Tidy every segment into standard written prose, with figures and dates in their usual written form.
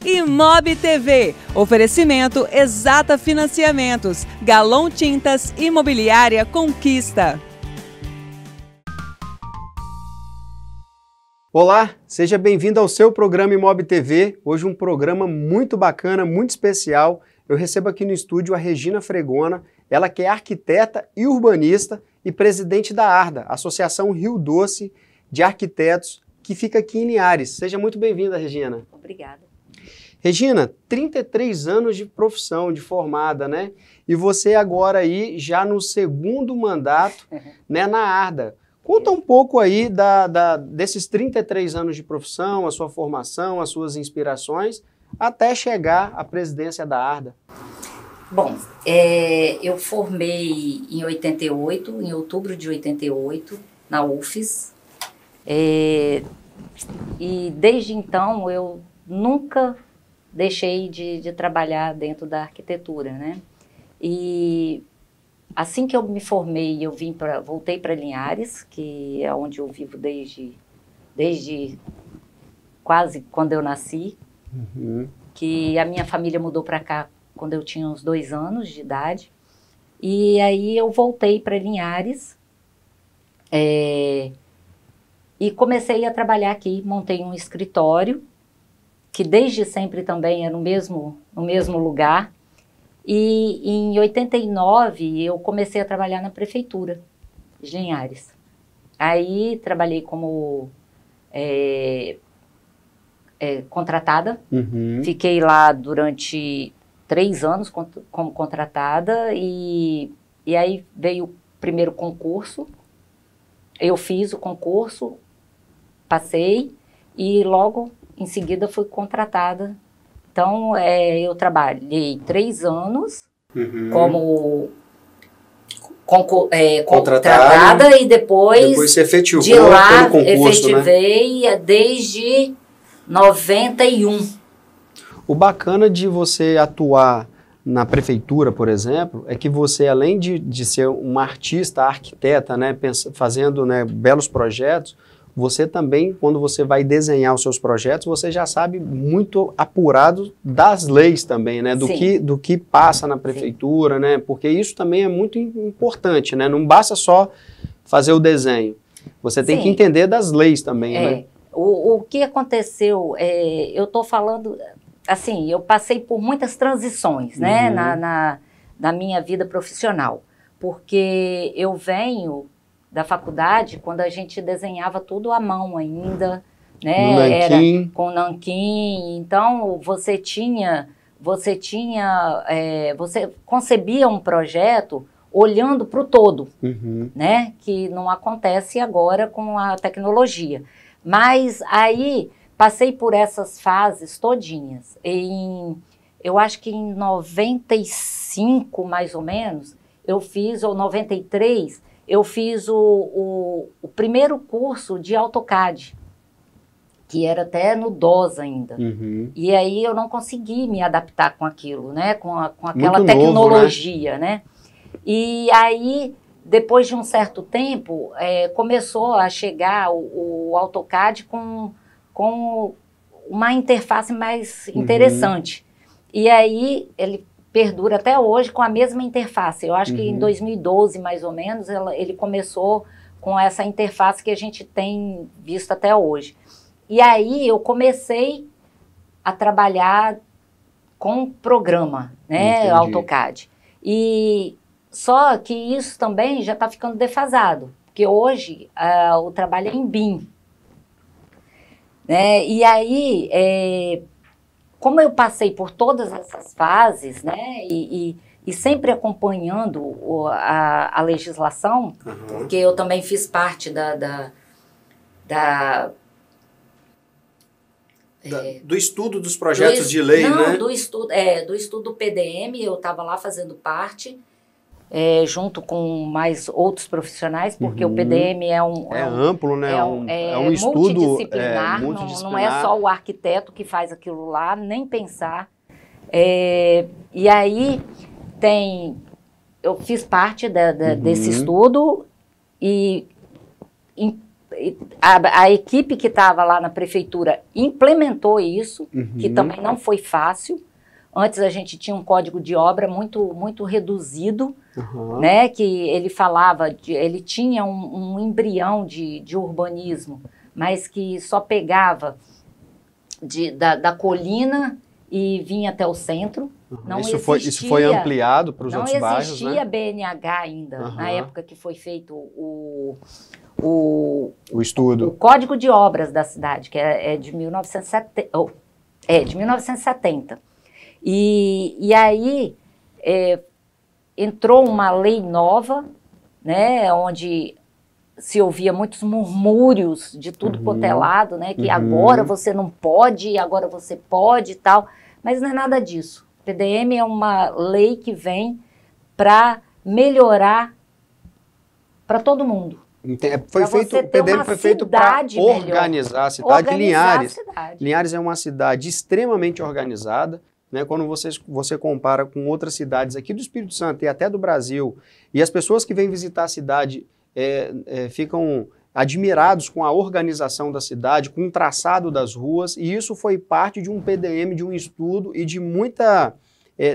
Imob TV. Oferecimento Exata Financiamentos. Galon Tintas. Imobiliária Conquista. Olá, seja bem-vindo ao seu programa Imob TV. Hoje um programa muito bacana, muito especial. Eu recebo aqui no estúdio a Regina Fregona, ela que é arquiteta e urbanista e presidente da ARDA, Associação Rio Doce de Arquitetos, que fica aqui em Linhares. Seja muito bem-vinda, Regina. Obrigada. Regina, 33 anos de profissão, de formada, né? E você agora aí já no segundo mandato, né, na ARDA. Conta um pouco aí desses 33 anos de profissão, a sua formação, as suas inspirações, até chegar à presidência da ARDA. Bom, eu formei em 88, em outubro de 88, na UFES. E desde então eu nunca deixei de trabalhar dentro da arquitetura, né? E assim que eu me formei, eu voltei para Linhares, que é onde eu vivo desde quase quando eu nasci. Que a minha família mudou para cá quando eu tinha uns 2 anos de idade. E aí eu voltei para Linhares e comecei a trabalhar aqui. Montei um escritório, que desde sempre também é no mesmo lugar. E em 89 eu comecei a trabalhar na prefeitura de Linhares. Aí trabalhei como contratada. Fiquei lá durante 3 anos como contratada e aí veio o primeiro concurso. Eu fiz o concurso, passei e logo em seguida fui contratada. Então, eu trabalhei 3 anos como contratada e depois você efetivou de lá pelo concurso, efetivei, né? Desde 91. O bacana de você atuar na prefeitura, por exemplo, é que você, além de ser uma artista, arquiteta, né, fazendo, né, belos projetos, você também, quando você vai desenhar os seus projetos, você já sabe muito apurado das leis também, né? Do que passa na prefeitura, né? Porque isso também é muito importante, né? Não basta só fazer o desenho. Você tem que entender das leis também, né? O que aconteceu, eu estou falando, assim, eu passei por muitas transições, né? Na minha vida profissional. Porque eu venho da faculdade, quando a gente desenhava tudo à mão ainda, né? Era com nanquim. Então, você concebia um projeto olhando para o todo, né? Que não acontece agora com a tecnologia. Mas aí, passei por essas fases todinhas. Eu acho que em 95, mais ou menos, eu fiz, ou 93, eu fiz o primeiro curso de AutoCAD, que era até no DOS ainda. E aí eu não consegui me adaptar com aquilo, né? Com aquela tecnologia, né? E aí, depois de um certo tempo, começou a chegar o AutoCAD com uma interface mais interessante. E aí ele perdura até hoje com a mesma interface. Eu acho que em 2012, mais ou menos, ele começou com essa interface que a gente tem visto até hoje. E aí eu comecei a trabalhar com programa, né, AutoCAD. Só que isso também já está ficando defasado, porque hoje o trabalho é em BIM. Né? E aí, como eu passei por todas essas fases, né, e sempre acompanhando a legislação, porque eu também fiz parte do estudo dos projetos de lei, né? Do estudo do PDM, eu estava lá fazendo parte, junto com mais outros profissionais, porque o PDM é amplo, né? É um estudo multidisciplinar, não é só o arquiteto que faz aquilo lá, nem pensar. E aí eu fiz parte desse estudo e a equipe que estava lá na prefeitura implementou isso, que também não foi fácil. Antes a gente tinha um código de obra muito reduzido, né, que ele falava, ele tinha um embrião de urbanismo, mas que só pegava da colina e vinha até o centro. Não isso foi ampliado para os outros bairros, né? Não existia BNH ainda, na época que foi feito o estudo. O Código de Obras da cidade, que é de 1970. De 1970. E aí entrou uma lei nova, né, onde se ouvia muitos murmúrios de tudo quanto é lado, né, que agora você não pode, agora você pode e tal, mas não é nada disso. O PDM é uma lei que vem para melhorar para todo mundo. O PDM foi feito para organizar a cidade. Linhares é uma cidade extremamente organizada, né? Quando você compara com outras cidades aqui do Espírito Santo e até do Brasil, e as pessoas que vêm visitar a cidade ficam admirados com a organização da cidade, com o traçado das ruas, e isso foi parte de um PDM, de um estudo e de muita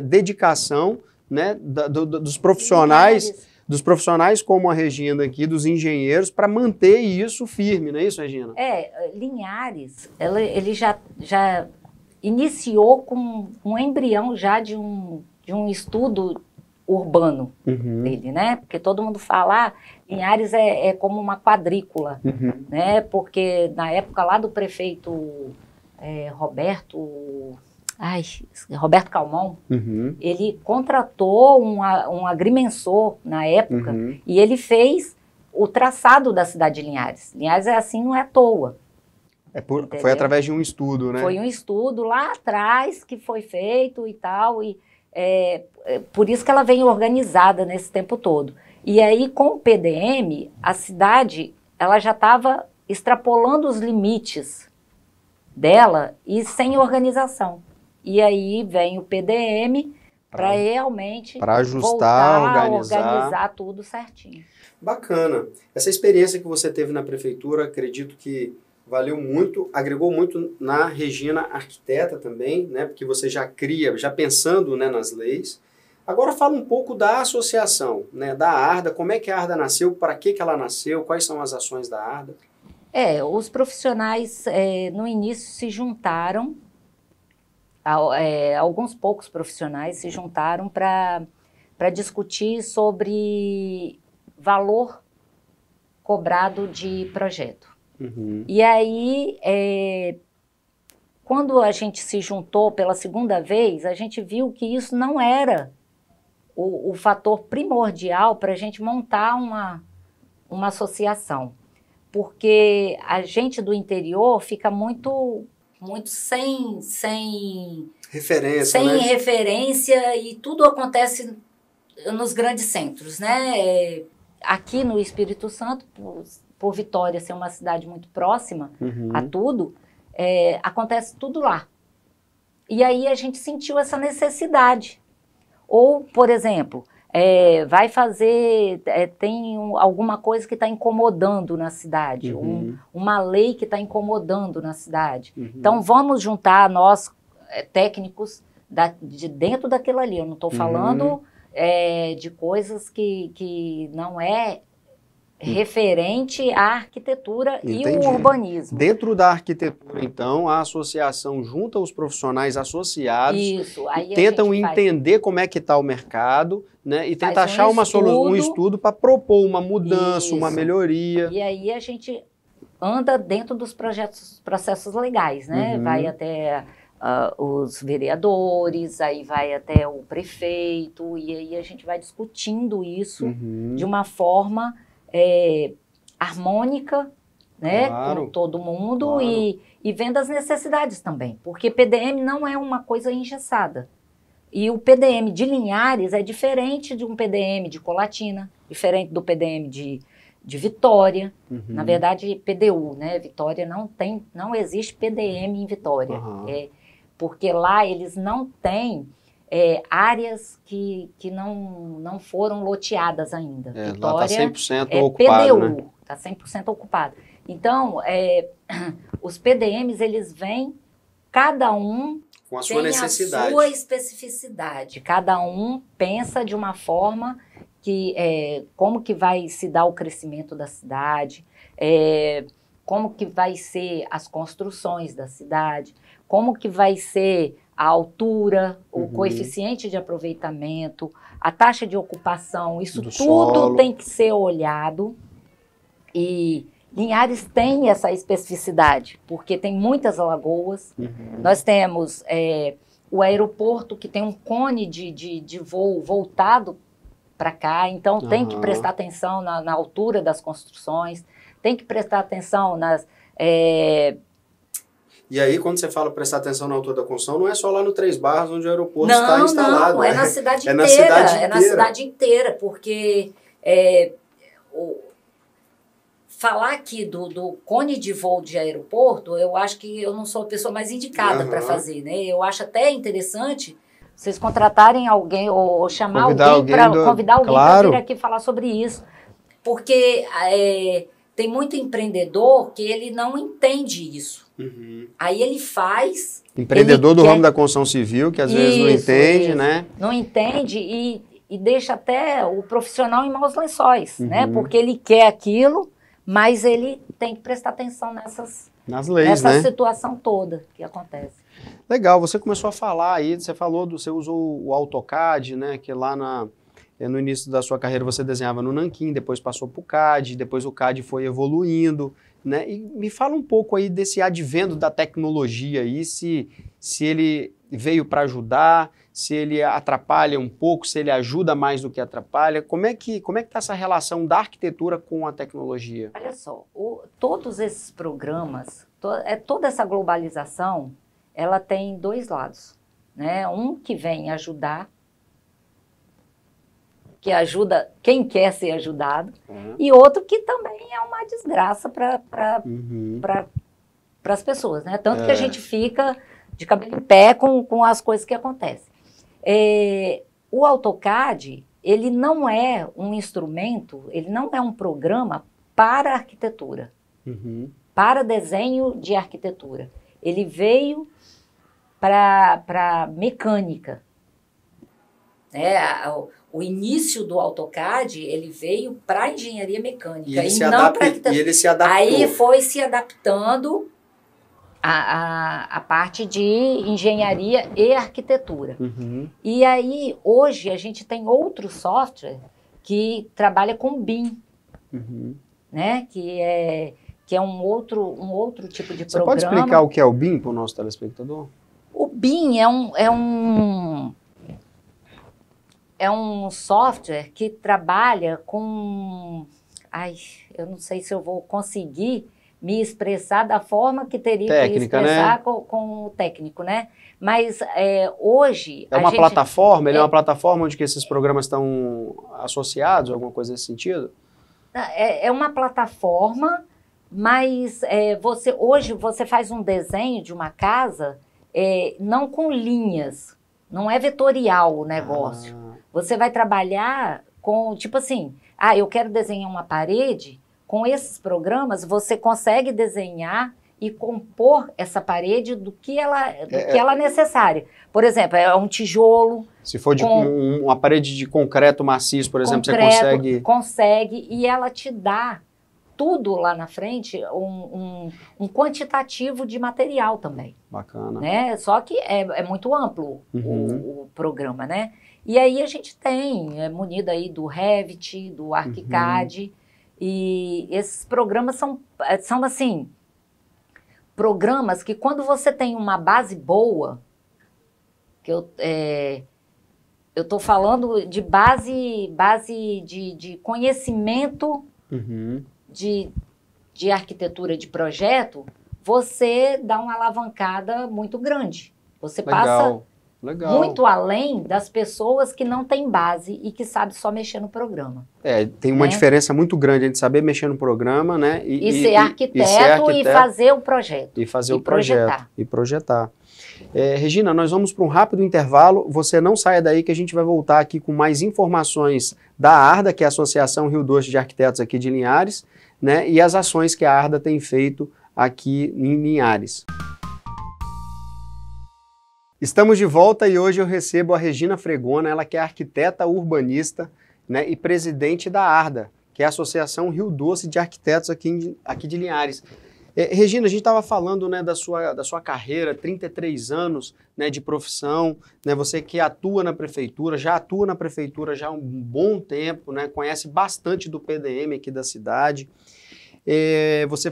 dedicação, né, dos profissionais. Dos profissionais como a Regina aqui, dos engenheiros, para manter isso firme, não é isso, Regina? Linhares, ele já iniciou com um embrião já de um estudo urbano dele, né? Porque todo mundo fala, Linhares é como uma quadrícula, né? Porque na época lá do prefeito Roberto Calmon, ele contratou um agrimensor na época e ele fez o traçado da cidade de Linhares. Linhares é assim, não é à toa. Foi através de um estudo, né? Foi um estudo lá atrás que foi feito e tal, e por isso que ela vem organizada nesse tempo todo. E aí, com o PDM, a cidade ela já estava extrapolando os limites dela e sem organização. E aí vem o PDM para realmente ajustar, organizar tudo certinho. Bacana. Essa experiência que você teve na prefeitura, acredito que valeu muito, agregou muito na Regina arquiteta também, né? Porque você já pensando, né, nas leis. Agora fala um pouco da associação, né, da ARDA, como é que a ARDA nasceu, para que ela nasceu, quais são as ações da ARDA? Os profissionais no início se juntaram, alguns poucos profissionais se juntaram para discutir sobre valor cobrado de projeto. E aí, quando a gente se juntou pela segunda vez, a gente viu que isso não era o fator primordial para a gente montar uma associação. Porque a gente do interior fica muito sem referência e tudo acontece nos grandes centros, né? Aqui no Espírito Santo, por Vitória ser uma cidade muito próxima a tudo, acontece tudo lá. E aí a gente sentiu essa necessidade. Ou, por exemplo, vai fazer, tem alguma coisa que está incomodando na cidade, uma lei que está incomodando na cidade. Então, vamos juntar nós, técnicos, de dentro daquilo ali. Eu não estou falando de coisas que não referente à arquitetura e o urbanismo. Dentro da arquitetura, então, a associação junta os profissionais associados e tentam entender como é que está o mercado, né, e tentar achar um estudo para propor uma mudança, uma melhoria. E aí a gente anda dentro dos processos legais, né? Vai até os vereadores, aí vai até o prefeito, e aí a gente vai discutindo isso de uma forma harmônica, né, com todo mundo e vendo as necessidades também, porque PDM não é uma coisa engessada. E o PDM de Linhares é diferente de um PDM de Colatina, diferente do PDM de Vitória. Na verdade, PDU, né? Vitória não existe PDM em Vitória, porque lá eles não têm áreas que não foram loteadas ainda. Vitória está 100% ocupado, PDU, né? Está 100% ocupado. Então, os PDMs, eles vêm, cada um com a sua necessidade. A sua especificidade. Cada um pensa de uma forma que, como que vai se dar o crescimento da cidade, como que vai ser as construções da cidade, como que vai ser a altura, o coeficiente de aproveitamento, a taxa de ocupação, isso tudo solo. Tem que ser olhado. E Linhares tem essa especificidade, porque tem muitas lagoas. Nós temos o aeroporto, que tem um cone de voo voltado para cá, então tem que prestar atenção na altura das construções, tem que prestar atenção nas... E aí, quando você fala prestar atenção na altura da construção, não é só lá no Três Barras, onde o aeroporto está instalado. Não, é na cidade inteira. É na cidade inteira, porque falar aqui do cone de voo de aeroporto, eu acho que eu não sou a pessoa mais indicada para fazer, né? Eu acho até interessante vocês contratarem alguém ou chamar convidar alguém para vir aqui falar sobre isso. Porque tem muito empreendedor que ele não entende isso. Aí ele faz... Empreendedor do ramo da construção civil, que às vezes não entende, né? Não entende e deixa até o profissional em maus lençóis, né? Porque ele quer aquilo, mas ele tem que prestar atenção nas leis, nessa situação toda que acontece. Legal, você começou a falar aí, você usou o AutoCAD, né? Que lá no início da sua carreira você desenhava no Nanquim, depois passou para o CAD, depois o CAD foi evoluindo, né? E me fala um pouco aí desse advento da tecnologia aí, se ele veio para ajudar, se ele atrapalha um pouco, se ele ajuda mais do que atrapalha. Como é que está essa relação da arquitetura com a tecnologia? Olha só, todos esses programas, toda essa globalização, ela tem dois lados, né? Um que vem ajudar, que ajuda quem quer ser ajudado, e outro que também é uma desgraça para as pessoas, né? Tanto que a gente fica de cabelo em pé com as coisas que acontecem. O AutoCAD, ele não é um instrumento, ele não é um programa para arquitetura, para desenho de arquitetura. Ele veio para mecânica. O início do AutoCAD, ele veio para engenharia mecânica e não para arquitetura. E ele se adaptou. Aí foi se adaptando a parte de engenharia e arquitetura. E aí, hoje, a gente tem outro software que trabalha com BIM, né? Que é um outro tipo de programa. Você pode explicar o que é o BIM para o nosso telespectador? O BIM é um software que trabalha com... eu não sei se eu vou conseguir me expressar da forma que teria que expressar, né? com o técnico, né? Mas hoje... É uma plataforma? Ele é uma plataforma onde que esses programas estão associados, alguma coisa nesse sentido? É uma plataforma, mas hoje você faz um desenho de uma casa não com linhas, não é vetorial o negócio. Você vai trabalhar com, tipo assim, eu quero desenhar uma parede. Com esses programas, você consegue desenhar e compor essa parede do que ela é necessária. Por exemplo, é um tijolo. Se for uma parede de concreto maciço, por exemplo, você consegue... Consegue, e ela te dá tudo lá na frente, um quantitativo de material também. Bacana. Né? Só que é muito amplo o programa, né? E aí a gente tem, munido aí do Revit, do ArchiCAD, e esses programas são assim, programas que quando você tem uma base boa, que eu estou falando de base de conhecimento de arquitetura de projeto, você dá uma alavancada muito grande. Você passa muito além das pessoas que não têm base e que sabem só mexer no programa. Tem uma diferença muito grande entre saber mexer no programa, né? E ser arquiteto e fazer o projeto. E fazer o projeto. E projetar. Regina, nós vamos para um rápido intervalo. Você não saia daí que a gente vai voltar aqui com mais informações da ARDA, que é a Associação Rio Doce de Arquitetos aqui de Linhares, né, e as ações que a Arda tem feito aqui em Linhares. Estamos de volta e hoje eu recebo a Regina Fregona, ela que é arquiteta urbanista, né, e presidente da Arda, que é a Associação Rio Doce de Arquitetos aqui de Linhares. Regina, a gente estava falando, né, da sua carreira, 33 anos, né, de profissão, né, você que atua na prefeitura, já atua na prefeitura já há um bom tempo, né, conhece bastante do PDM aqui da cidade.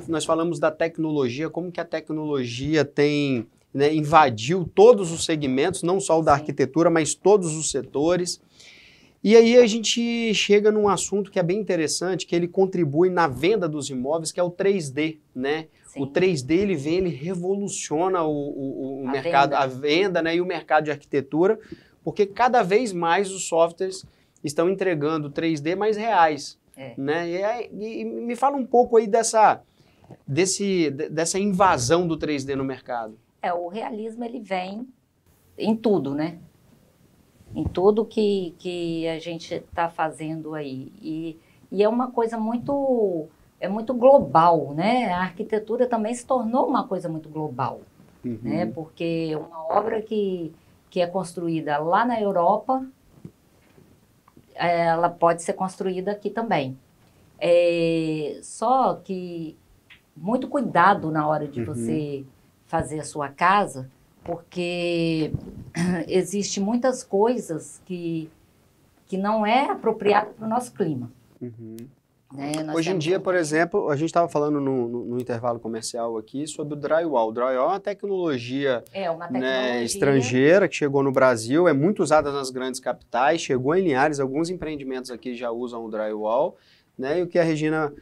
Nós falamos da tecnologia, como que a tecnologia tem, né, invadiu todos os segmentos, não só o da arquitetura, mas todos os setores. E aí a gente chega num assunto que é bem interessante, que ele contribui na venda dos imóveis, que é o 3D, né? Sim. O 3D, ele revoluciona o mercado, a venda, né, e o mercado de arquitetura, porque cada vez mais os softwares estão entregando 3D mais reais, né? E me fala um pouco aí dessa invasão do 3D no mercado. O realismo, ele vem em tudo, né? Em tudo que a gente está fazendo aí. E é uma coisa muito global, né? A arquitetura também se tornou uma coisa muito global, né? Porque uma obra que é construída lá na Europa, ela pode ser construída aqui também. Só que muito cuidado na hora de você fazer a sua casa, porque existem muitas coisas que não é apropriado para o nosso clima. Né? Hoje em dia, por exemplo, a gente estava falando no intervalo comercial aqui sobre o drywall. O drywall é uma tecnologia, né, estrangeira que chegou no Brasil, é muito usada nas grandes capitais, chegou em Linhares, alguns empreendimentos aqui já usam o drywall, né? E o que a Regina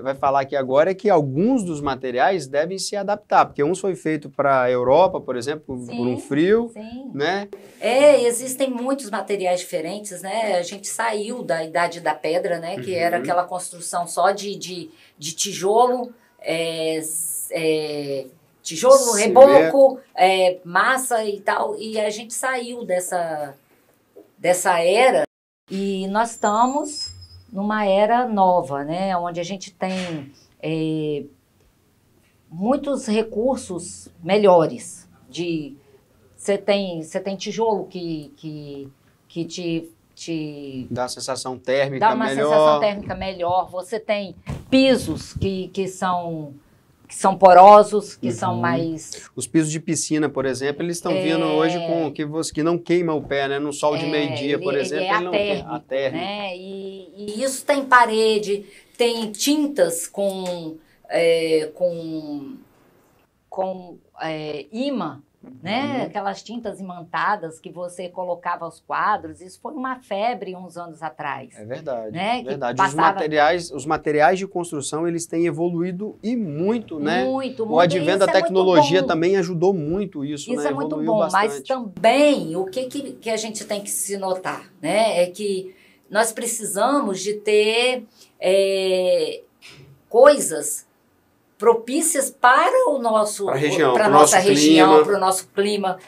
vai falar aqui agora é que alguns dos materiais devem se adaptar, porque uns foi feito para a Europa, por exemplo, por um frio, né? Existem muitos materiais diferentes, né? A gente saiu da Idade da Pedra, né? Que era aquela construção só de tijolo, tijolo, reboco, massa e tal, e a gente saiu dessa era e nós estamos numa era nova, né, onde a gente tem muitos recursos melhores. Você tem tijolo que te dá uma sensação térmica melhor. Sensação térmica melhor. Você tem pisos que são porosos, que são mais... Os pisos de piscina, por exemplo, eles estão vindo hoje que não queima o pé, né? No sol de meio-dia, por exemplo, ele não queima. Né? E isso tem parede, tem tintas com imã, né? Aquelas tintas imantadas que você colocava aos quadros, isso foi uma febre uns anos atrás. É verdade, né? verdade. Os materiais de construção, eles têm evoluído e muito, né? Muito. O advento da tecnologia também ajudou muito isso, né? Isso é muito bom, bastante. Mas também o que a gente tem que se notar, né? É que nós precisamos de ter coisas propícias para a nossa região, para o nosso clima.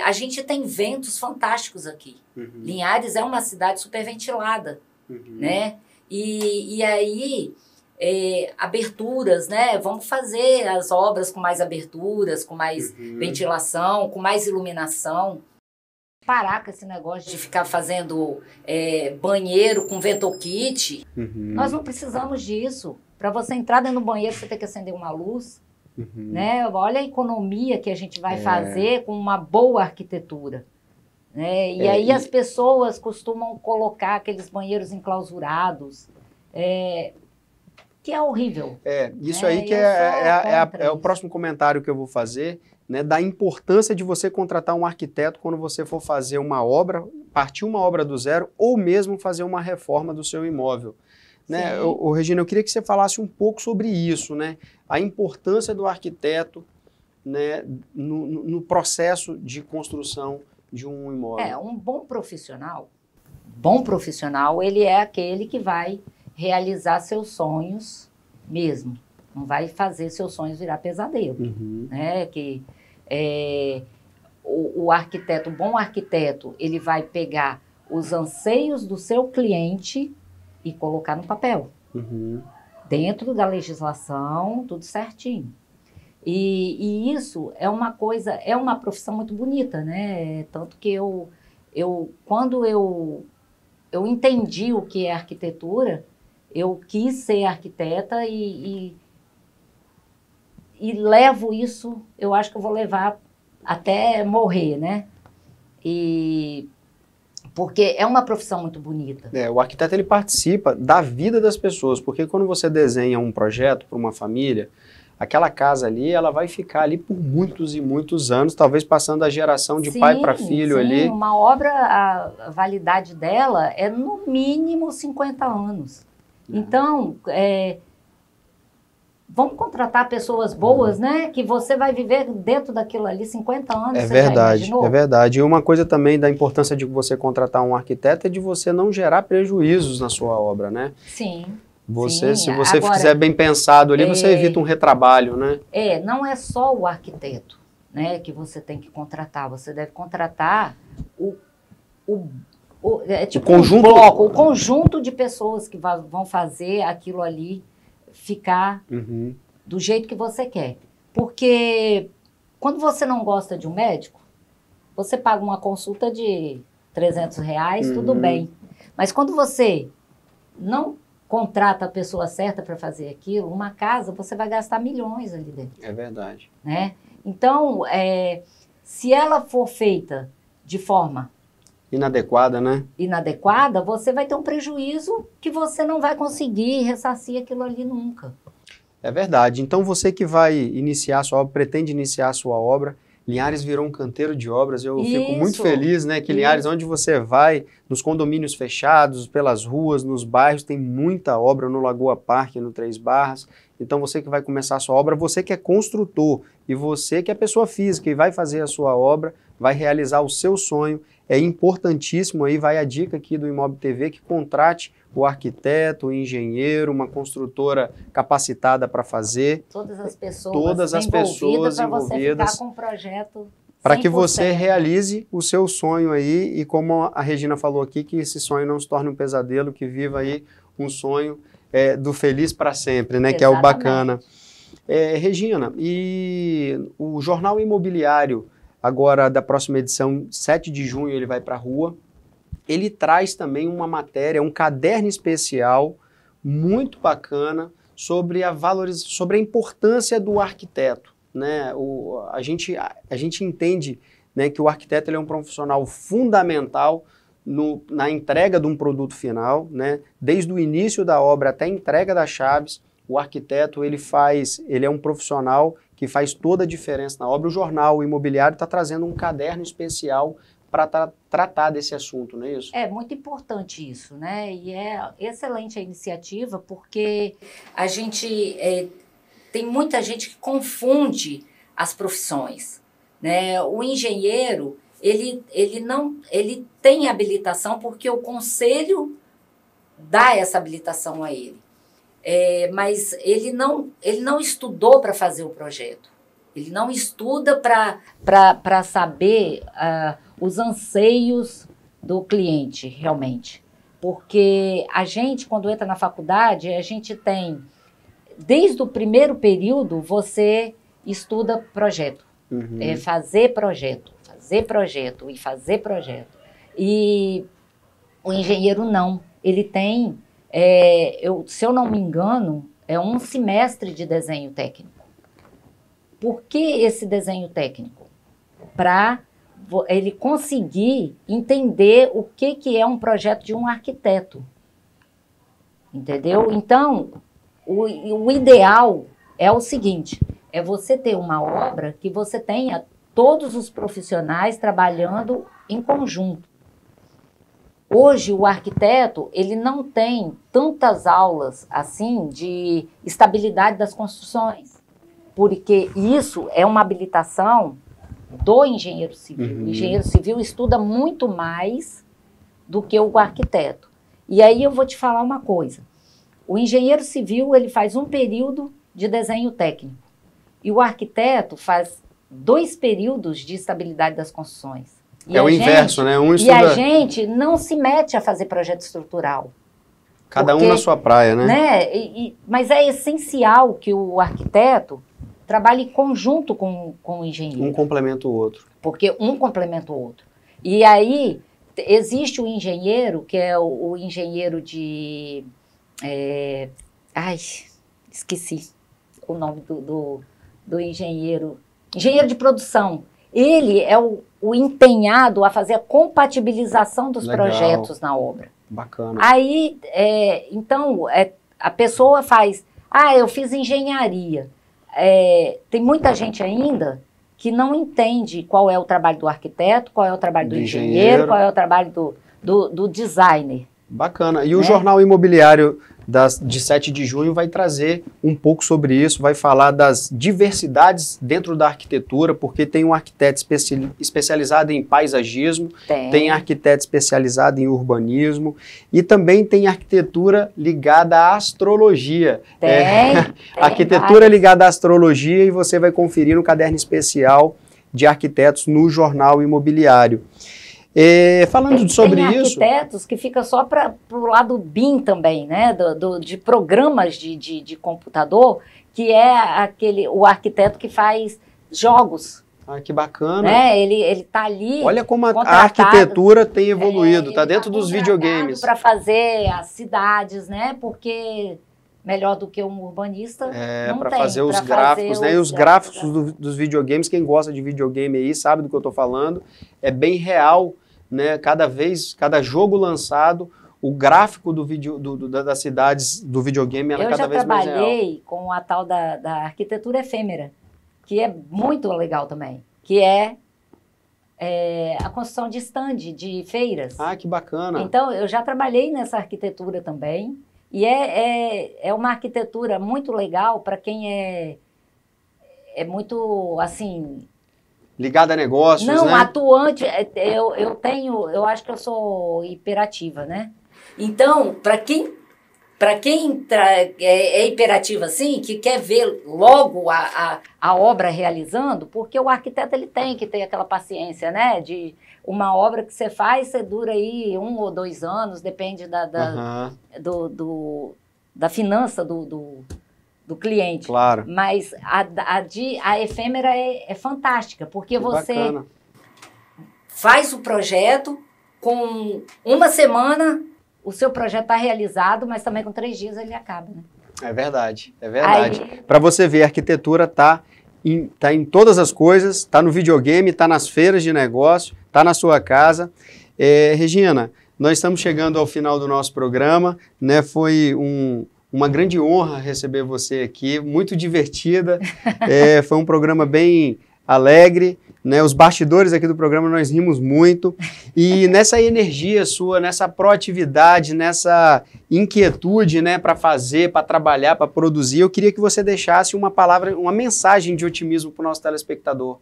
A gente tem ventos fantásticos aqui. Linhares é uma cidade superventilada, né? E aí, aberturas, né? Vamos fazer as obras com mais aberturas, com mais ventilação, com mais iluminação. Parar com esse negócio de ficar fazendo banheiro com ventokit. Nós não precisamos disso. Para você entrar dentro do banheiro, você tem que acender uma luz. Né? Olha a economia que a gente vai fazer com uma boa arquitetura. Né? E aí as pessoas costumam colocar aqueles banheiros enclausurados, que é horrível. Isso aí que é o próximo comentário que eu vou fazer, né, da importância de você contratar um arquiteto quando você for fazer uma obra, partir uma obra do zero, ou mesmo fazer uma reforma do seu imóvel. Né? Regina, eu queria que você falasse um pouco sobre isso, né? A importância do arquiteto, né, no processo de construção de um imóvel. Um bom profissional, ele é aquele que vai realizar seus sonhos mesmo, não vai fazer seus sonhos virar pesadelo. Né? O arquiteto, o bom arquiteto, ele vai pegar os anseios do seu cliente e colocar no papel. Dentro da legislação, tudo certinho. E isso é uma coisa, é uma profissão muito bonita, né? Tanto que quando eu entendi o que é arquitetura, eu quis ser arquiteta e levo isso, eu acho que eu vou levar até morrer, né? Porque é uma profissão muito bonita. O arquiteto ele participa da vida das pessoas, porque quando você desenha um projeto para uma família, aquela casa ali, ela vai ficar ali por muitos e muitos anos, talvez passando a geração de pai para filho ali. Uma obra, a validade dela é no mínimo 50 anos. Então, vamos contratar pessoas boas, né? Que você vai viver dentro daquilo ali 50 anos. É verdade, é verdade. E uma coisa também da importância de você contratar um arquiteto é de você não gerar prejuízos na sua obra, né? Sim. Se você fizer bem pensado ali, você evita um retrabalho, né? Não é só o arquiteto, né, que você tem que contratar. Você deve contratar o conjunto, o conjunto de pessoas que vão fazer aquilo ali ficar do jeito que você quer. Porque quando você não gosta de um médico, você paga uma consulta de R$300, tudo bem. Mas quando você não contrata a pessoa certa para fazer aquilo, uma casa, você vai gastar milhões ali dentro. É verdade. Né? Então, se ela for feita de forma inadequada, né? Inadequada, você vai ter um prejuízo que você não vai conseguir ressarcir aquilo ali nunca. É verdade. Então, você que vai iniciar a sua obra, pretende iniciar a sua obra, Linhares virou um canteiro de obras. Eu fico muito feliz, né? Que Linhares, onde você vai, nos condomínios fechados, pelas ruas, nos bairros, tem muita obra, no Lagoa Parque, no Três Barras. Então, você que vai começar a sua obra, você que é construtor e você que é pessoa física e vai fazer a sua obra, vai realizar o seu sonho, é importantíssimo, aí vai a dica aqui do Imob TV, que contrate o arquiteto, o engenheiro, uma construtora capacitada para fazer. Todas as pessoas envolvidas para você ficar com um projeto para que você realize o seu sonho aí e como a Regina falou aqui, que esse sonho não se torne um pesadelo, que viva aí um sonho do feliz para sempre, né? Exatamente. Que é o bacana. Regina, e o Jornal Imobiliário, agora da próxima edição, 7 de junho, ele vai para a rua. Ele traz também uma matéria, um caderno especial muito bacana sobre a importância do arquiteto, né? A gente entende, né, que o arquiteto ele é um profissional fundamental na entrega de um produto final, né? Desde o início da obra até a entrega das chaves, o arquiteto ele é um profissional que faz toda a diferença na obra. O Jornal Imobiliário está trazendo um caderno especial para tratar desse assunto, não é isso? É muito importante isso, né? E é excelente a iniciativa, porque a gente tem muita gente que confunde as profissões, né? O engenheiro, ele tem habilitação porque o conselho dá essa habilitação a ele. Mas ele não estudou para fazer o projeto. Ele não estuda para saber os anseios do cliente, realmente. Porque a gente, quando entra na faculdade, a gente tem, desde o primeiro período, você estuda projeto. Fazer projeto e fazer projeto. E o engenheiro não. Ele tem, se eu não me engano, é um semestre de desenho técnico. Por que esse desenho técnico? Para ele conseguir entender o que é um projeto de um arquiteto. Entendeu? Então, o ideal é o seguinte, é você ter uma obra que você tenha todos os profissionais trabalhando em conjunto. Hoje, o arquiteto, ele não tem tantas aulas, assim, de estabilidade das construções, porque isso é uma habilitação do engenheiro civil. O engenheiro civil estuda muito mais do que o arquiteto. E aí eu vou te falar uma coisa. O engenheiro civil, ele faz um período de desenho técnico. E o arquiteto faz 2 períodos de estabilidade das construções. É o inverso, né? E a gente não se mete a fazer projeto estrutural. Cada um na sua praia, né? Mas é essencial que o arquiteto trabalhe em conjunto com o engenheiro. Um complementa o outro. Porque um complementa o outro. E aí, existe o engenheiro, que é o engenheiro de... esqueci o nome do engenheiro. Engenheiro de produção. Ele é o empenhado a fazer a compatibilização dos projetos na obra. Bacana. Aí, então, a pessoa faz... eu fiz engenharia. Tem muita gente ainda que não entende qual é o trabalho do arquiteto, qual é o trabalho do engenheiro, qual é o trabalho do designer. Bacana. E o Jornal Imobiliário de 7 de junho vai trazer um pouco sobre isso, vai falar das diversidades dentro da arquitetura, porque tem um arquiteto especializado em paisagismo, tem arquiteto especializado em urbanismo e também tem arquitetura ligada à astrologia. Arquitetura ligada à astrologia, e você vai conferir no caderno especial de arquitetos no Jornal Imobiliário. Falando sobre isso... Tem arquitetos que ficam só para o lado BIM também, né? De programas de computador, que é o arquiteto que faz jogos. Que bacana. Né? Ele está ali... Olha como a arquitetura tem evoluído, está dentro dos videogames. Para fazer as cidades, né? Porque... melhor do que um urbanista, não tem. Para fazer os gráficos, né? E os gráficos dos videogames, quem gosta de videogame aí sabe do que eu estou falando, é bem real, né? Cada jogo lançado, o gráfico das cidades do videogame é cada vez mais real. Eu já trabalhei com a tal da arquitetura efêmera, que é muito legal também, que é a construção de stand, de feiras. Que bacana. Então, eu já trabalhei nessa arquitetura também, e é uma arquitetura muito legal para quem é muito, assim... ligada a negócios, né? Não, atuante. Eu acho que eu sou hiperativa, né? Então, para quem é hiperativa assim, que quer ver logo a obra realizando, porque o arquiteto ele tem que ter aquela paciência, né? De uma obra que você faz, você dura aí 1 ou 2 anos, depende da finança do cliente. Claro. Mas a efêmera é fantástica, porque você faz o projeto, com 1 semana o seu projeto está realizado, mas também com 3 dias ele acaba, né? É verdade. Para você ver, a arquitetura está em todas as coisas, está no videogame, está nas feiras de negócio, está na sua casa. Regina, nós estamos chegando ao final do nosso programa, né? Foi uma grande honra receber você aqui, muito divertida, foi um programa bem alegre, né? Os bastidores aqui do programa nós rimos muito, e nessa energia sua, nessa proatividade, nessa inquietude, né, para fazer, para trabalhar, para produzir, eu queria que você deixasse uma palavra, uma mensagem de otimismo para o nosso telespectador.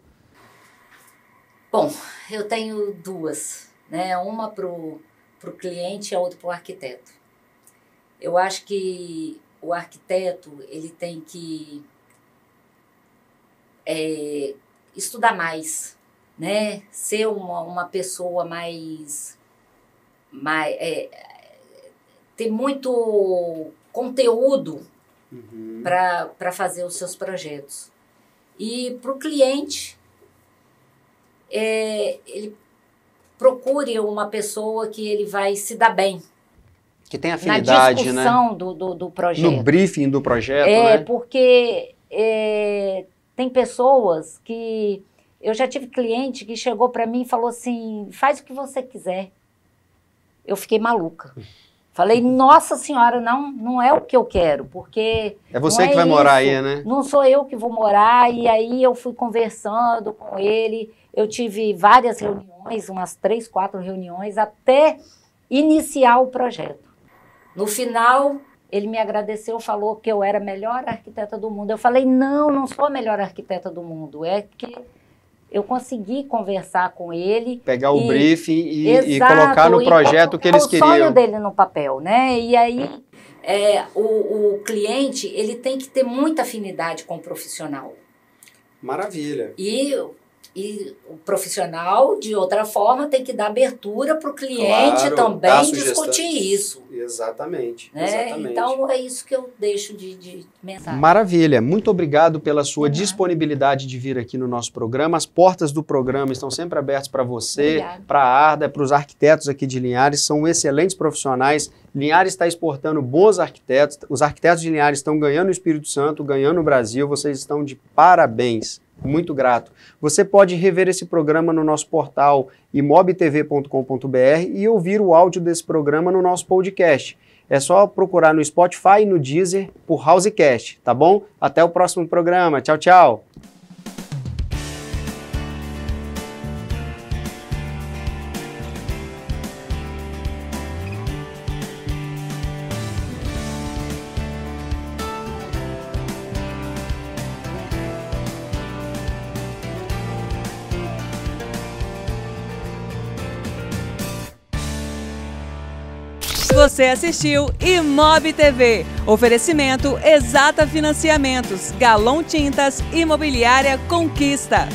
Bom, eu tenho 2, né? Uma para o cliente e a outra para o arquiteto. Eu acho que o arquiteto ele tem que estudar mais, né? Ser uma pessoa mais ter muito conteúdo para fazer os seus projetos. E para o cliente, ele procure uma pessoa que ele vai se dar bem. Que tem afinidade, na discussão, né? do projeto. No briefing do projeto, né? Porque tem pessoas que... Eu já tive cliente que chegou para mim e falou assim, faz o que você quiser. Eu fiquei maluca. Falei, nossa senhora, não é o que eu quero, porque... É você que vai morar aí, né? Não sou eu que vou morar, e aí eu fui conversando com ele, eu tive várias reuniões, umas 3, 4 reuniões, até iniciar o projeto. No final, ele me agradeceu, falou que eu era a melhor arquiteta do mundo. Eu falei, não sou a melhor arquiteta do mundo, é que eu consegui conversar com ele. Pegar o briefing e colocar no projeto o que eles queriam. O sonho dele no papel, né? E aí, o cliente, ele tem que ter muita afinidade com o profissional. Maravilha. E E o profissional, de outra forma, tem que dar abertura para o cliente também discutir isso. Exatamente, né? Exatamente. Então, é isso que eu deixo de mensagem. Maravilha. Muito obrigado pela sua disponibilidade de vir aqui no nosso programa. As portas do programa estão sempre abertas para você, para a Arda, para os arquitetos aqui de Linhares. São excelentes profissionais. Linhares está exportando bons arquitetos. Os arquitetos de Linhares estão ganhando o Espírito Santo, ganhando o Brasil. Vocês estão de parabéns. Muito grato. Você pode rever esse programa no nosso portal imobtv.com.br e ouvir o áudio desse programa no nosso podcast. É só procurar no Spotify e no Deezer por Housecast, tá bom? Até o próximo programa. Tchau, tchau. Você assistiu Imob TV. Oferecimento Exata Financiamentos, Galon Tintas, Imobiliária Conquista.